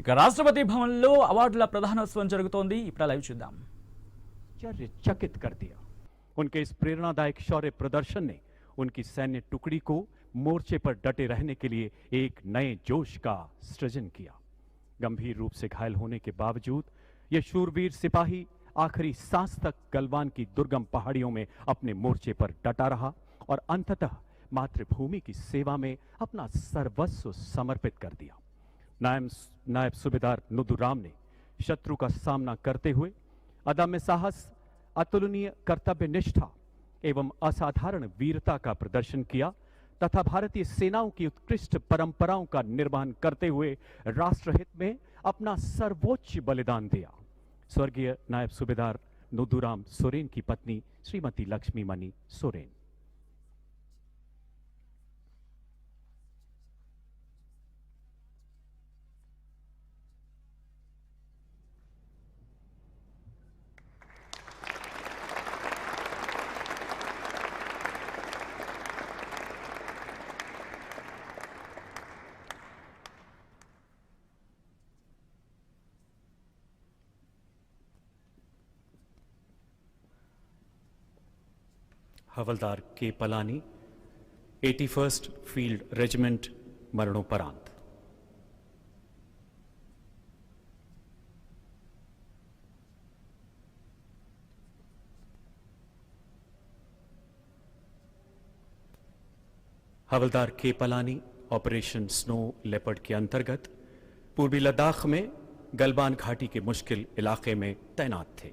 ఇక రాష్ట్రపతి భవన్లో అవార్డుల ప్రదానోత్సవం జరుగుతోంది. ఇప్పుడు లైవ్ చూద్దాం. चकित कर दिया। उनके इस प्रेरणादायक शौर्य प्रदर्शन ने उनकी सैन्य टुकड़ी को मोर्चे पर डटे रहने के लिए एक नए जोश का सृजन किया। गंभीर रूप से घायल होने के बावजूद यह शूरवीर सिपाही आखिरी सांस तक गलवान की दुर्गम पहाड़ियों में अपने मोर्चे पर डटा रहा और अंततः मातृभूमि की सेवा में अपना सर्वस्व समर्पित कर दिया। नायब सूबेदार नुदुराम ने शत्रु का सामना करते हुए अदम्य साहस, अतुलनीय कर्तव्य निष्ठा एवं असाधारण वीरता का प्रदर्शन किया तथा भारतीय सेनाओं की उत्कृष्ट परंपराओं का निर्वहन करते हुए राष्ट्रहित में अपना सर्वोच्च बलिदान दिया। स्वर्गीय नायब सूबेदार नुदुराम सोरेन की पत्नी श्रीमती लक्ष्मीमणि सोरेन। हवलदार के पलानी 81st फील्ड रेजिमेंट मरणोपरांत। हवलदार के पलानी ऑपरेशन स्नो लेपर्ड के अंतर्गत पूर्वी लद्दाख में गलवान घाटी के मुश्किल इलाके में तैनात थे।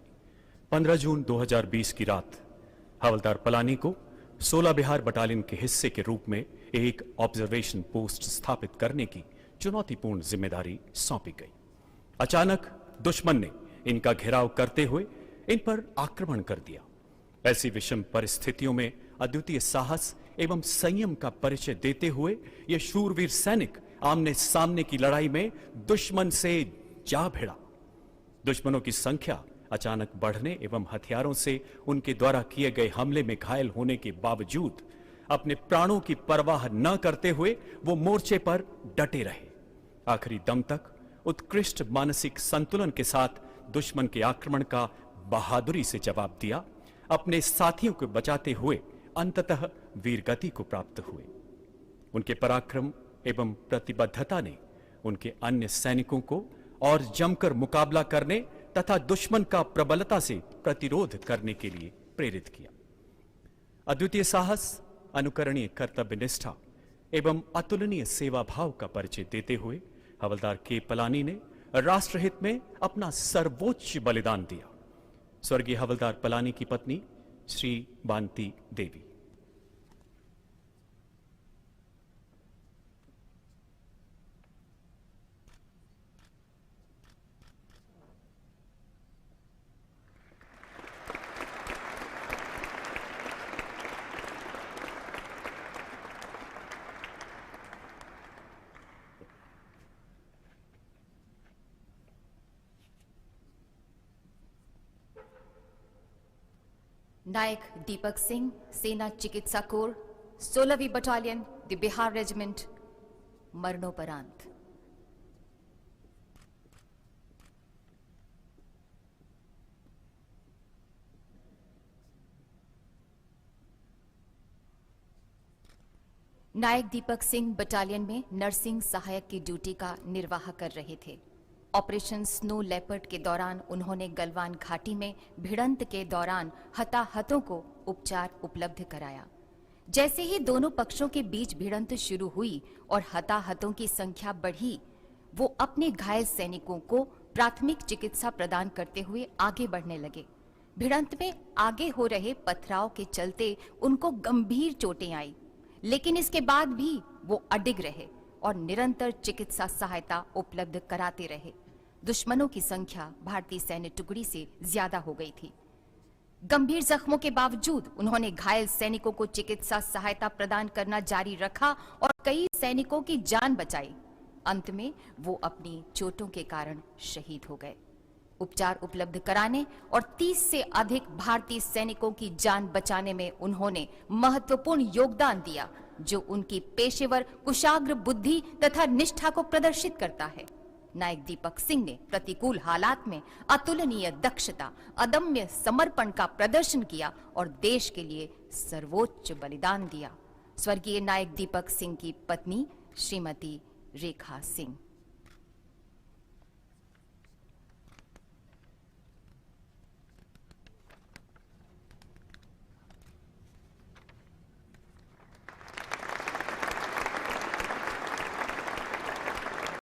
15 जून 2020 की रात हवलदार पलानी को 16 बिहार बटालियन के हिस्से के रूप में एक ऑब्जर्वेशन पोस्ट स्थापित करने की चुनौतीपूर्ण जिम्मेदारी सौंपी गई। अचानक दुश्मन ने इनका घेराव करते हुए इन पर आक्रमण कर दिया। ऐसी विषम परिस्थितियों में अद्वितीय साहस एवं संयम का परिचय देते हुए यह शूरवीर सैनिक आमने सामने की लड़ाई में दुश्मन से जा भिड़ा। दुश्मनों की संख्या अचानक बढ़ने एवं हथियारों से उनके द्वारा किए गए हमले में घायल होने के बावजूद अपने प्राणों की परवाह न करते हुए वो मोर्चे पर डटे रहे। आखिरी दम तक उत्कृष्ट मानसिक संतुलन के साथ दुश्मन के आक्रमण का बहादुरी से जवाब दिया। अपने साथियों को बचाते हुए अंततः वीरगति को प्राप्त हुए। उनके पराक्रम एवं प्रतिबद्धता ने उनके अन्य सैनिकों को और जमकर मुकाबला करने तथा दुश्मन का प्रबलता से प्रतिरोध करने के लिए प्रेरित किया। अद्वितीय साहस, अनुकरणीय कर्तव्य निष्ठा एवं अतुलनीय सेवा भाव का परिचय देते हुए हवलदार के पलानी ने राष्ट्रहित में अपना सर्वोच्च बलिदान दिया। स्वर्गीय हवलदार पलानी की पत्नी श्री बांती देवी। नायक दीपक सिंह, सेना चिकित्सा कोर, 16वीं बटालियन, द बिहार रेजिमेंट, मरणोपरांत। नायक दीपक सिंह बटालियन में नर्सिंग सहायक की ड्यूटी का निर्वाह कर रहे थे। ऑपरेशन स्नो लेपर्ड के दौरान उन्होंने गलवान घाटी में भिड़ंत के दौरान हताहतों को उपचार उपलब्ध कराया। जैसे ही दोनों पक्षों के बीच भिड़ंत शुरू हुई और हताहतों की संख्या बढ़ी, वो अपने घायल सैनिकों को प्राथमिक चिकित्सा प्रदान करते हुए आगे बढ़ने लगे। भिड़ंत में आगे हो रहे पथराव के चलते उनको गंभीर चोटें आई, लेकिन इसके बाद भी वो अडिग रहे और निरंतर चिकित्सा सहायता उपलब्ध कराते रहे। दुश्मनों की संख्या भारतीय सैन्य टुकड़ी से ज्यादा हो गई थी। गंभीर जख्मों के बावजूद उन्होंने घायल सैनिकों को चिकित्सा सहायता प्रदान करना जारी रखा और कई सैनिकों की जान बचाई। अंत में वो अपनी चोटों के कारण शहीद हो गए। उपचार उपलब्ध कराने और 30 से अधिक भारतीय सैनिकों की जान बचाने में उन्होंने महत्वपूर्ण योगदान दिया, जो उनकी पेशेवर कुशाग्र बुद्धि तथा निष्ठा को प्रदर्शित करता है। नायक दीपक सिंह ने प्रतिकूल हालात में अतुलनीय दक्षता, अदम्य समर्पण का प्रदर्शन किया और देश के लिए सर्वोच्च बलिदान दिया। स्वर्गीय नायक दीपक सिंह की पत्नी श्रीमती रेखा सिंह।